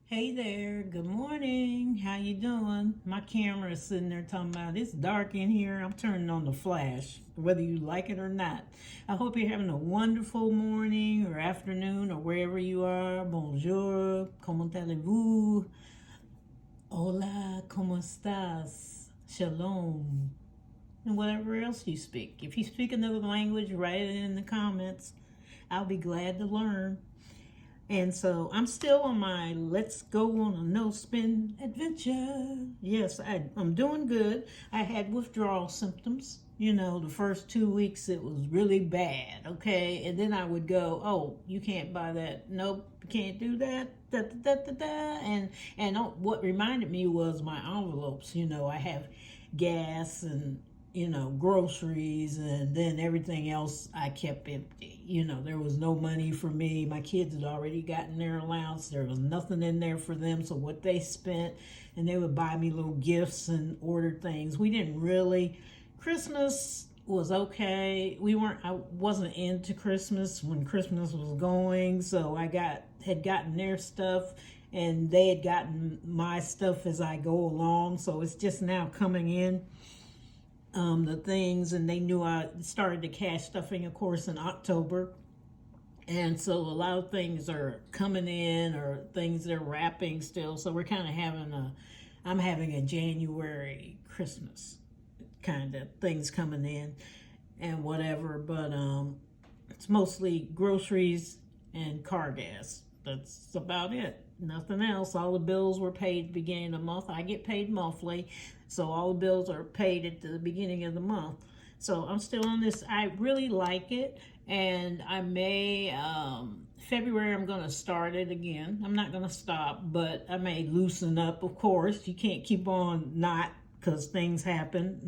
Hey there, good morning. How you doing? My camera is sitting there talking about it's dark in here. I'm turning on the flash, whether you like it or not. I hope you're having a wonderful morning or afternoon or wherever you are. Bonjour, comment allez-vous? Hola, ¿cómo estás? Shalom. And whatever else you speak. If you speak another language, write it in the comments. I'll be glad to learn. And so I'm still on my let's go on a no spin adventure. Yes, I'm doing good. I had withdrawal symptoms. The first 2 weeks it was really bad, okay? And then I would go, oh, you can't buy that. Nope, you can't do that. Da, da, da, da, da. And what reminded me was my envelopes. I have gas and groceries, and then everything else I kept empty. There was no money for me. My kids had already gotten their allowance. There was nothing in there for them. So what they spent, and they would buy me little gifts and order things. We didn't really, Christmas was okay. I wasn't into Christmas when Christmas was going, so had gotten their stuff and they had gotten my stuff as I go along. So it's just now coming in, the things, and they knew I started the cash stuffing, of course, in October. And so a lot of things are coming in, or things they're wrapping still. So we're kind of I'm having a January Christmas kind of things coming in and whatever. But it's mostly groceries and car gas. That's about it. Nothing else. All the bills were paid at the beginning of the month. I get paid monthly, so all the bills are paid at the beginning of the month. So I'm still on this. I really like it, and I may February I'm gonna start it again. I'm not gonna stop, but I may loosen up. Of course, you can't keep on not, because things happen,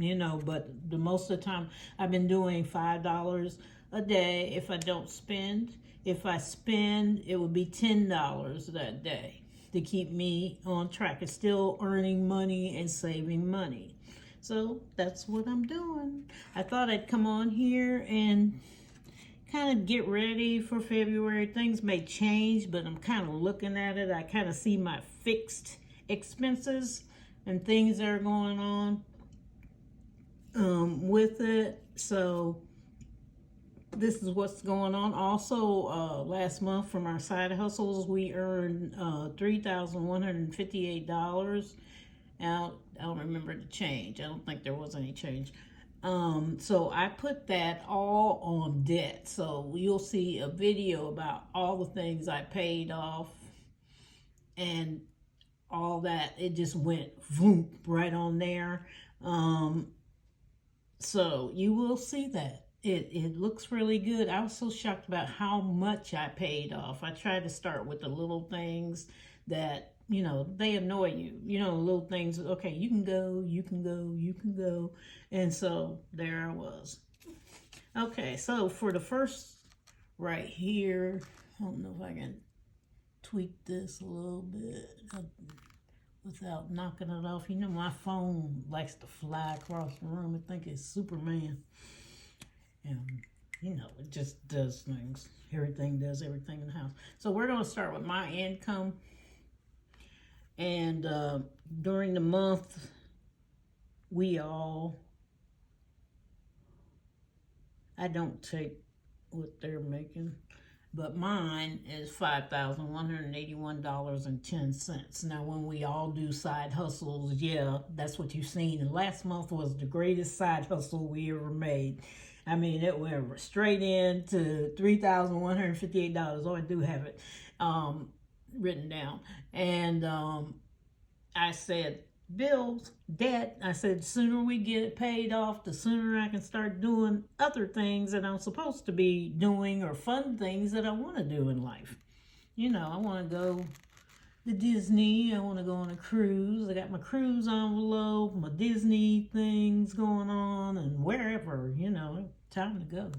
But the most of the time, I've been doing $5 a day if I don't spend. If I spend, it would be $10 that day to keep me on track. It's still earning money and saving money. So that's what I'm doing. I thought I'd come on here and kind of get ready for February. Things may change, but I'm kind of looking at it. I kind of see my fixed expenses and things that are going on with it. So this is what's going on. Also, last month from our side hustles, we earned $3,158. Now, I don't remember the change. I don't think there was any change. So I put that all on debt. So you'll see a video about all the things I paid off and all that. It just went voom right on there. So you will see that. It looks really good. I was so shocked about how much I paid off. I tried to start with the little things that, they annoy you. Little things, okay, you can go, you can go, you can go. And so there I was. Okay, so for the first right here, I don't know if I can tweak this a little bit without knocking it off. My phone likes to fly across the room. I think it's Superman. And, it just does things. Everything does everything in the house. So we're going to start with my income. And during the month, I don't take what they're making, but mine is $5,181.10. Now, when we all do side hustles, yeah, that's what you've seen. And last month was the greatest side hustle we ever made. I mean, it went straight into $3,158. Oh, I do have it written down. And I said, bills, debt. I said, the sooner we get it paid off, the sooner I can start doing other things that I'm supposed to be doing, or fun things that I want to do in life. I want to go to Disney. I want to go on a cruise. I got my cruise envelope, my Disney things going on, and wherever, time to go.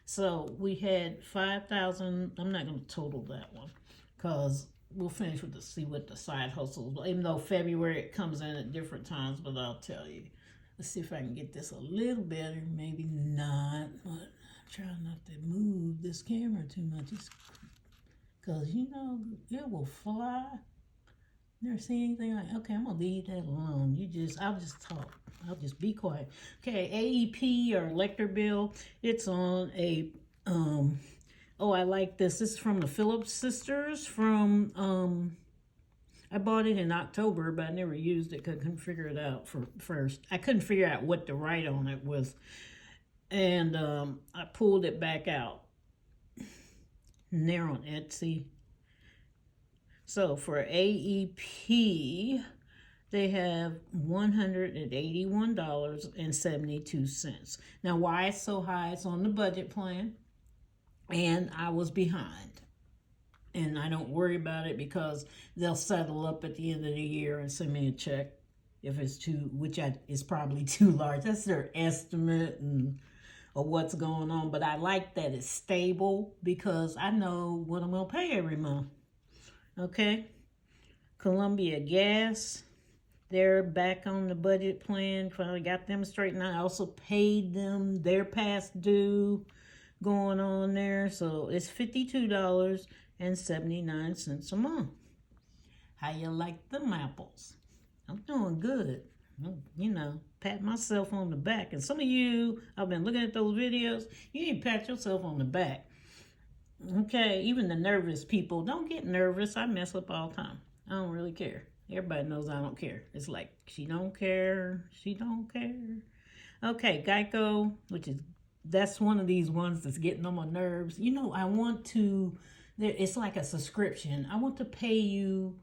So we had 5,000. I'm not going to total that one because we'll finish with see what the side hustles. Even though February it comes in at different times, but I'll tell you. Let's see if I can get this a little better. Maybe not, but I'm trying not to move this camera too much. Because it will fly. Never seen anything like. Okay, I'm gonna leave that alone. I'll just talk. I'll just be quiet. Okay, AEP or electric bill. It's on a Oh, I like this. This is from the Phillips sisters. I bought it in October, but I never used it because I couldn't figure it out for first. I couldn't figure out what to write on it with, and I pulled it back out. And they're on Etsy. So for AEP, they have $181.72. Now, why it's so high? It's on the budget plan, and I was behind. And I don't worry about it because they'll settle up at the end of the year and send me a check if it's is probably too large. That's their estimate of what's going on. But I like that it's stable because I know what I'm going to pay every month. Okay? Columbia Gas, they're back on the budget plan. Finally got them straightened out. I also paid them their past due going on there. So it's $52.79 a month. How you like them apples? I'm doing good. You know, pat myself on the back. And some of you, I've been looking at those videos, you need to pat yourself on the back. Okay, even the nervous people, don't get nervous. I mess up all the time. I don't really care. Everybody knows I don't care. It's like, she don't care. She don't care. Okay, Geico, that's one of these ones that's getting on my nerves. You know, it's like a subscription. I want to pay you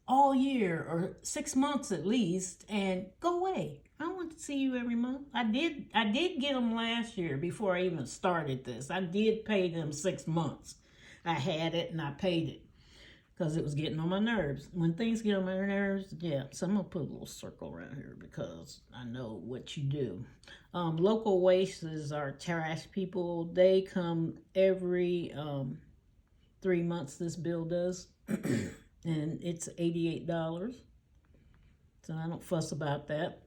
all year or 6 months at least and go away. I don't want to see you every month. I did get them last year before I even started this. I did pay them 6 months. I had it and I paid it because it was getting on my nerves. When things get on my nerves, yeah, so I'm going to put a little circle around here because I know what you do. Local wastes are trash people. They come every 3 months, this bill does. And it's $88. So I don't fuss about that.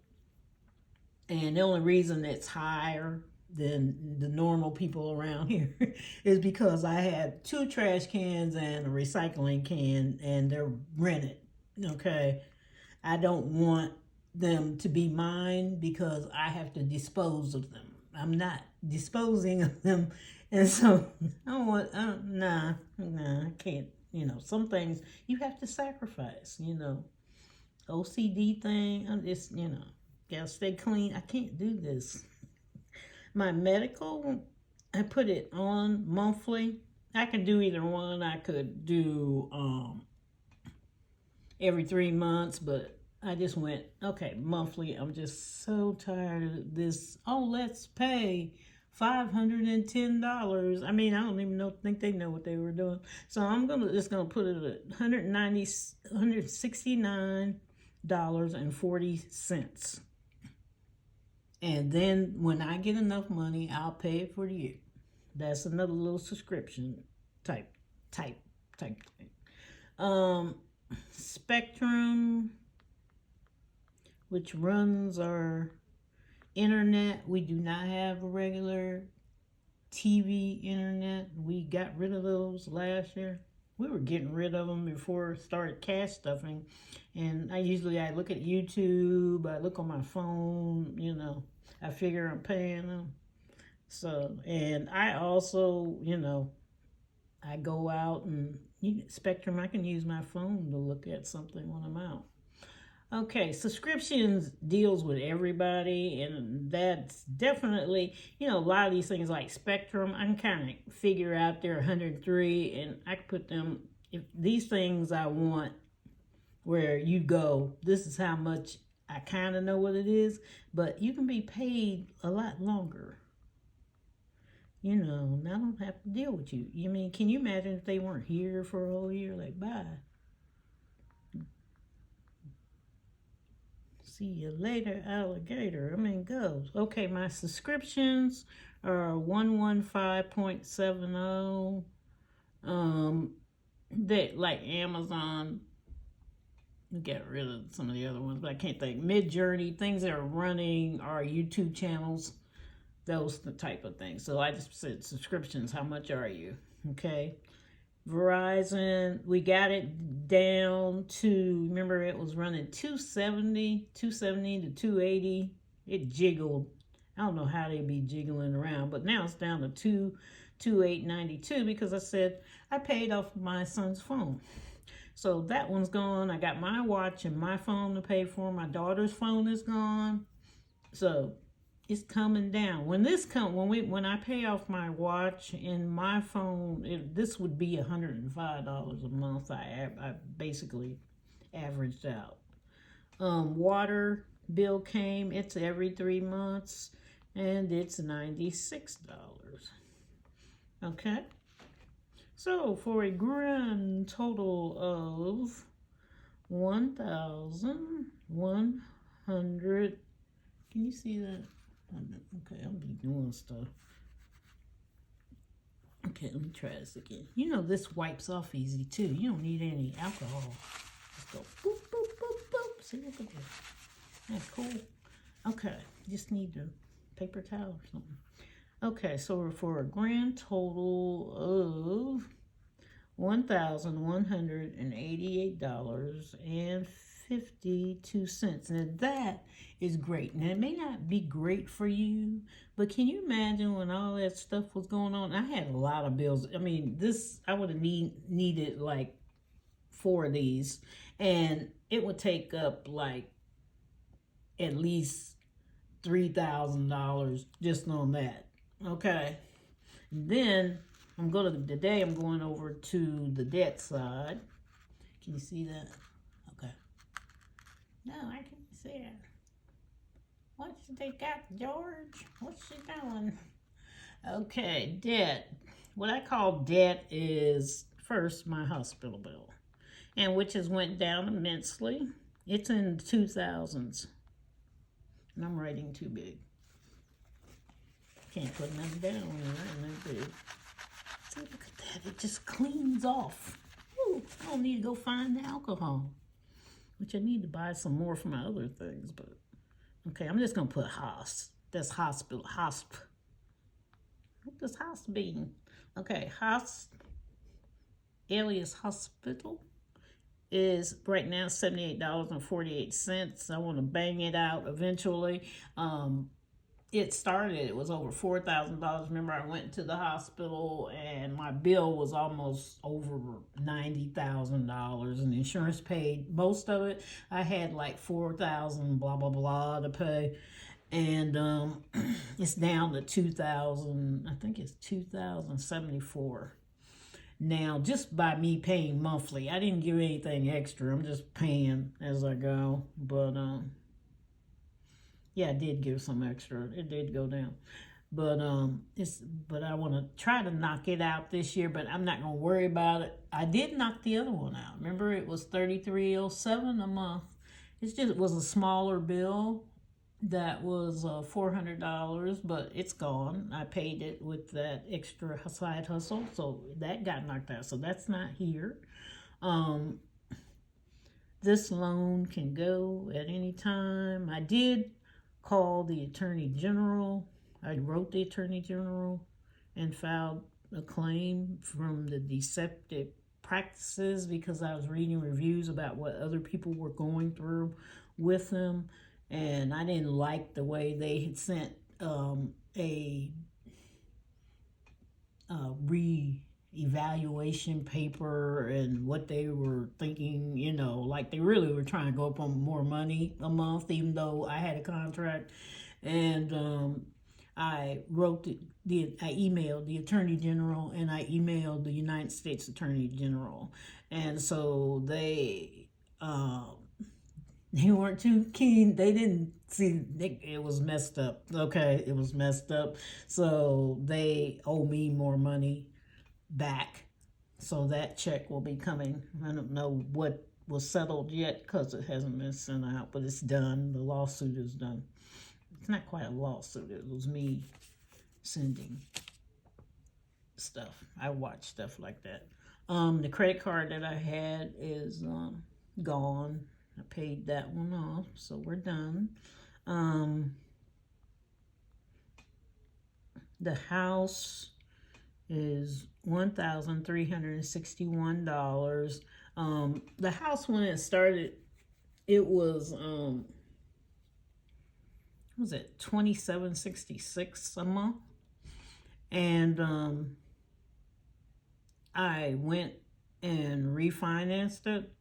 And the only reason it's higher than the normal people around here is because I had 2 trash cans and a recycling can, and they're rented. Okay. I don't want them to be mine because I have to dispose of them. I'm not disposing of them. And so I can't. You know, some things you have to sacrifice, you know. OCD thing, I'm just, gotta stay clean. I can't do this. My medical, I put it on monthly. I can do either one. I could do every 3 months, but I just went, okay, monthly. I'm just so tired of this. Oh, let's pay $510. I mean, I don't even think they know what they were doing. So I'm just gonna put it at $169.40. And then when I get enough money, I'll pay it for the year. That's another little subscription type thing. Spectrum, which runs our internet. We do not have a regular TV internet. We got rid of those last year. We were getting rid of them before it started cash stuffing. And I look at YouTube, I look on my phone, I figure I'm paying them. So, and I also, I go out and Spectrum, I can use my phone to look at something when I'm out. Okay, subscriptions deals with everybody, and that's definitely, a lot of these things like Spectrum, I can kind of figure out they're 103, and I can put them, if these things I want, where you go, this is how much, I kind of know what it is, but you can be paid a lot longer. I don't have to deal with you. Can you imagine if they weren't here for a whole year? Like, bye. See you later, alligator. Go. Okay, my subscriptions are 115.70. They like Amazon. Get rid of some of the other ones, but I can't think. Midjourney, things that are running our YouTube channels, those the type of things. So I just said subscriptions. How much are you? Okay. Verizon, we got it down to, remember it was running 270 to 280. It jiggled. I don't know how they be jiggling around, but now it's down to 2892 because I said I paid off my son's phone. So that one's gone. I got my watch and my phone to pay for. My daughter's phone is gone. So it's coming down. When I pay off my watch and my phone, this would be $105 a month. I basically averaged out. Water bill came. It's every 3 months, and it's $96. Okay. So for a grand total of 1,100. Can you see that? Okay, I'll be doing stuff. Okay, let me try this again. You know this wipes off easy too. You don't need any alcohol. Let's go boop, boop, boop, boop. See, look at that. That's cool. Okay, just need the paper towel or something. Okay, so for a grand total of $1,188.52. Now that is great. Now it may not be great for you, but can you imagine when all that stuff was going on? I had a lot of bills. I mean, I would have needed like 4 of these, and it would take up like at least $3,000 just on that. Okay, then today I'm going over to the debt side. Can you see that? Okay. No, I can't see it. What they got, George? What's she doing? Okay, debt. What I call debt is first my hospital bill, and which has went down immensely. It's in the 2000s, and I'm writing too big. Can't put nothing down when you're writing that big. See, look at that. It just cleans off. Ooh, I don't need to go find the alcohol, which I need to buy some more for my other things. But okay, I'm just gonna put HOS. That's hospital. HOSP. What does HOS mean? Okay, HOS, alias hospital, is right now $78.48. I want to bang it out eventually. It was over $4,000. Remember, I went to the hospital and my bill was almost over $90,000, and the insurance paid most of it. I had like 4,000 blah blah blah to pay, and it's down to 2,000. I think it's 2,074 now, just by me paying monthly. I didn't give anything extra. I'm just paying as I go, but yeah, I did give some extra. It did go down. But I want to try to knock it out this year, but I'm not going to worry about it. I did knock the other one out. Remember, it was $33.07 a month. It was a smaller bill that was $400, but it's gone. I paid it with that extra side hustle, so that got knocked out. So that's not here. This loan can go at any time. I did call the Attorney General. I wrote the Attorney General and filed a claim from the deceptive practices because I was reading reviews about what other people were going through with them, and I didn't like the way they had sent a re-evaluation paper and what they were thinking, like they really were trying to go up on more money a month, even though I had a contract. And I emailed the Attorney General, and I emailed the United States Attorney General, and so they weren't too keen. They didn't see it was messed up. Okay, it was messed up. So they owe me more money back. So that check will be coming. I don't know what was settled yet because it hasn't been sent out, but it's done. The lawsuit is done. It's not quite a lawsuit. It was me sending stuff. I watch stuff like that. The credit card that I had is gone. I paid that one off, so we're done. The house is $1,361. The house, when it started, it was it $27.66 a month, and I went and refinanced it,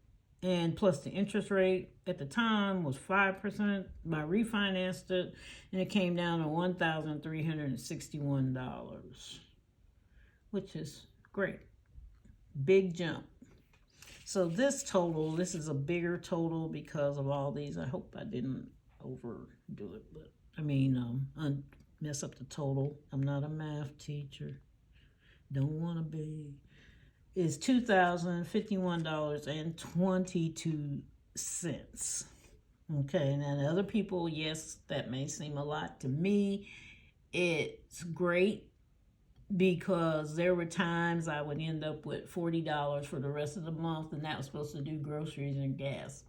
and plus the interest rate at the time was 5%. I refinanced it, and it came down to $1,361, which is great. Big jump. So this is a bigger total because of all these. I hope I didn't overdo it, but I mean, mess up the total. I'm not a math teacher. Don't want to be. Is $2,051.22. Okay, now to other people, yes, that may seem a lot. To me, it's great because there were times I would end up with $40 for the rest of the month, and that was supposed to do groceries and gas.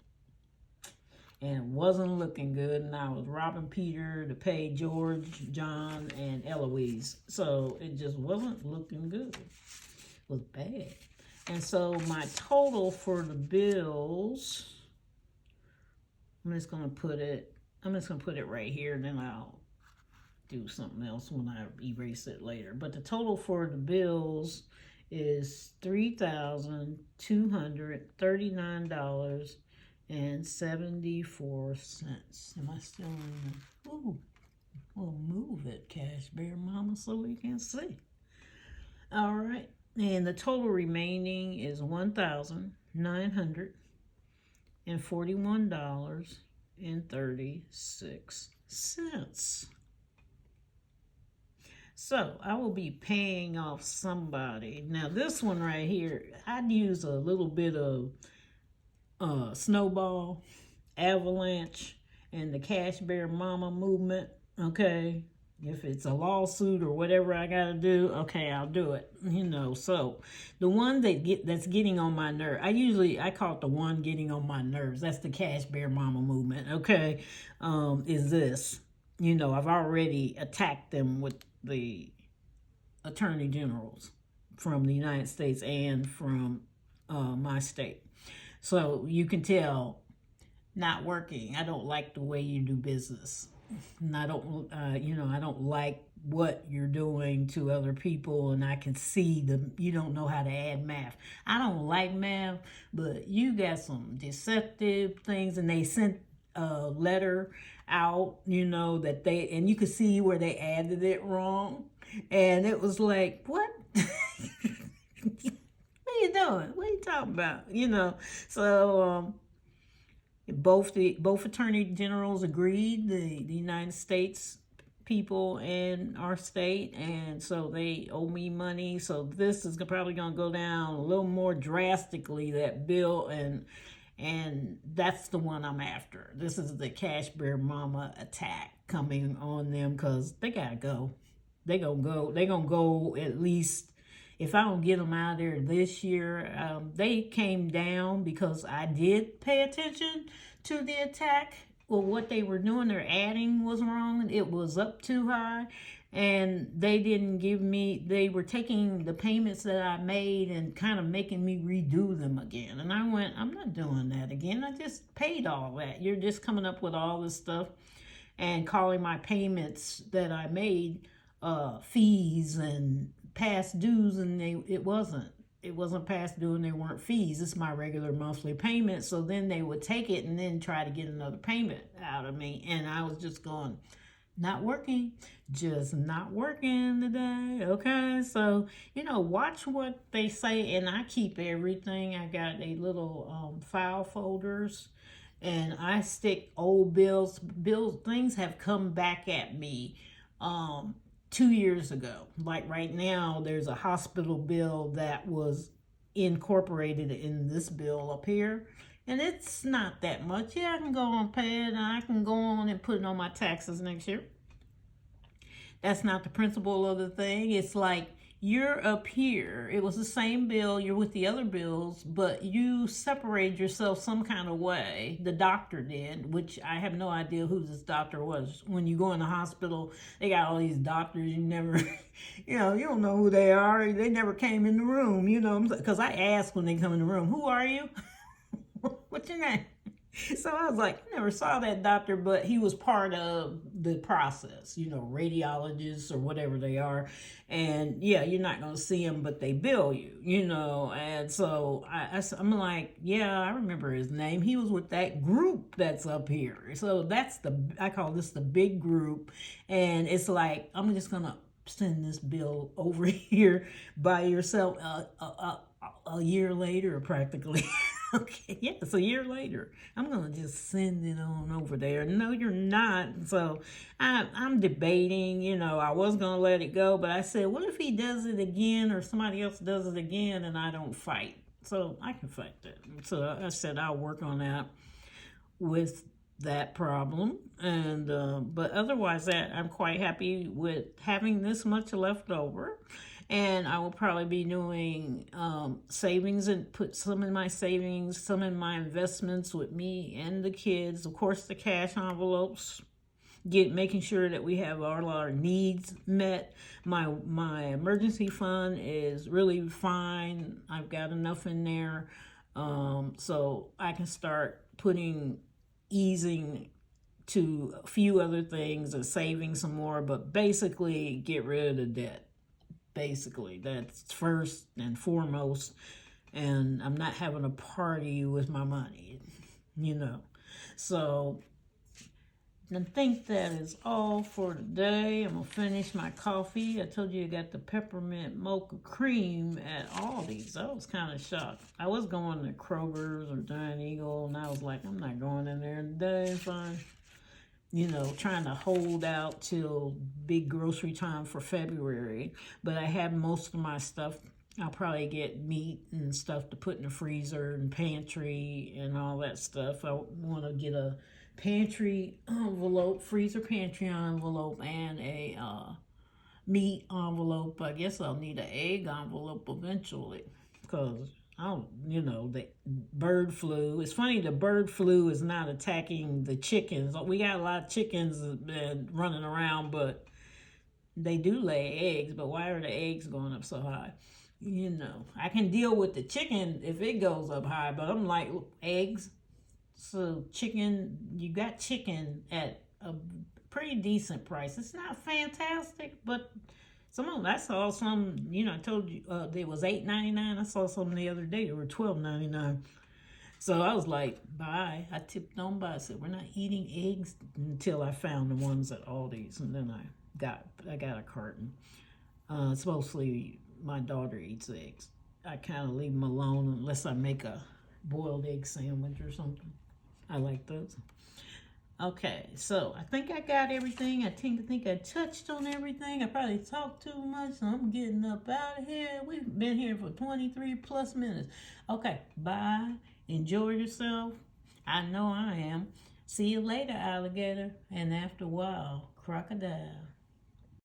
And it wasn't looking good, and I was robbing Peter to pay George, John, and Eloise. So it just wasn't looking good. It was bad. And so my total for the bills, I'm just gonna put it right here, and then I'll do something else when I erase it later. But the total for the bills is $3,239.74. Am I still in the, ooh, well, move it, Cash Bear Mama, so we can see. All right, and the total remaining is $1,941.36. So I will be paying off somebody. Now this one right here, I'd use a little bit of Snowball, Avalanche, and the Cash Bear Mama movement. Okay, if it's a lawsuit or whatever I gotta do, okay, I'll do it. So the one that's getting on my nerve, I call it the one getting on my nerves. That's the Cash Bear Mama movement. Okay, is this? I've already attacked them with the attorney generals from the United States and from my state. So you can tell, not working. I don't like the way you do business. And I don't, I don't like what you're doing to other people, and I can see you don't know how to add math. I don't like math, but you got some deceptive things, and they sent a letter out, that and you could see where they added it wrong, and it was like, what? What are you doing? What are you talking about? So both attorney generals agreed, the United States people and our state, and so they owe me money. So this is probably going to go down a little more drastically, that bill, and that's the one I'm after. This is the Cash Bear Mama attack coming on them, because they gotta go. They're gonna go at least, if I don't get them out of there this year. They came down because I did pay attention to the attack. Well, what they were doing, their adding was wrong. It was up too high. And they didn't give me, they were taking the payments that I made and kind of making me redo them again. And I went, I'm not doing that again. I just paid all that. You're just coming up with all this stuff and calling my payments that I made fees and past dues, and it wasn't past due, and they weren't fees. It's my regular monthly payment. So then they would take it and then try to get another payment out of me. And I was just going, not working, just not working today. Okay, so watch what they say, and I keep everything. I got a little file folders, and I stick old bills. Things have come back at me 2 years ago. Like right now, there's a hospital bill that was incorporated in this bill up here. And it's not that much. Yeah, I can go on pay it, and I can go on and put it on my taxes next year. That's not the principle of the thing. It's like, you're up here. It was the same bill. You're with the other bills, but you separated yourself some kind of way. The doctor did, which I have no idea who this doctor was. When you go in the hospital, they got all these doctors. You never, you don't know who they are. They never came in the room, because I ask when they come in the room, who are you? What's your name? So I was like, I never saw that doctor, but he was part of the process, radiologists or whatever they are. And yeah, you're not going to see them, but they bill you, And so I'm like, yeah, I remember his name. He was with that group that's up here. So I call this the big group. And it's like, I'm just going to send this bill over here by yourself a year later, practically. Okay, yeah, it's a year later. I'm going to just send it on over there. No, you're not. So I'm debating, I was going to let it go, but I said, what if he does it again or somebody else does it again and I don't fight? So I can fight that. So I said, I'll work on that with that problem. And but otherwise, I'm quite happy with having this much left over. And I will probably be doing savings and put some in my savings, some in my investments with me and the kids. Of course, the cash envelopes, making sure that we have all our needs met. My emergency fund is really fine. I've got enough in there, so I can start easing to a few other things and saving some more, but basically get rid of the debt. Basically, that's first and foremost. And I'm not having a party with my money, So I think that is all for today. I'm going to finish my coffee. I told you I got the peppermint mocha cream at Aldi's. I was kind of shocked. I was going to Kroger's or Giant Eagle, and I was like, I'm not going in there today. Fine. Trying to hold out till big grocery time for February. But I have most of my stuff. I'll probably get meat and stuff to put in the freezer and pantry and all that stuff. I want to get a pantry envelope, freezer pantry envelope, and a meat envelope. I guess I'll need an egg envelope eventually because the bird flu. It's funny, the bird flu is not attacking the chickens. We got a lot of chickens running around, but they do lay eggs. But why are the eggs going up so high? I can deal with the chicken if it goes up high, but I'm like, eggs. So chicken, you got chicken at a pretty decent price. It's not fantastic, but some of them, I saw some, I told you they was $8.99. I saw some the other day, they were $12.99. So I was like, bye. I tipped on by. I said, we're not eating eggs until I found the ones at Aldi's. And then I got a carton. It's mostly my daughter eats eggs. I kind of leave them alone unless I make a boiled egg sandwich or something. I like those. Okay, so I think I got everything. I think I touched on everything. I probably talked too much, so I'm getting up out of here. We've been here for 23 plus minutes. Okay, bye. Enjoy yourself. I know I am. See you later, alligator. And after a while, crocodile.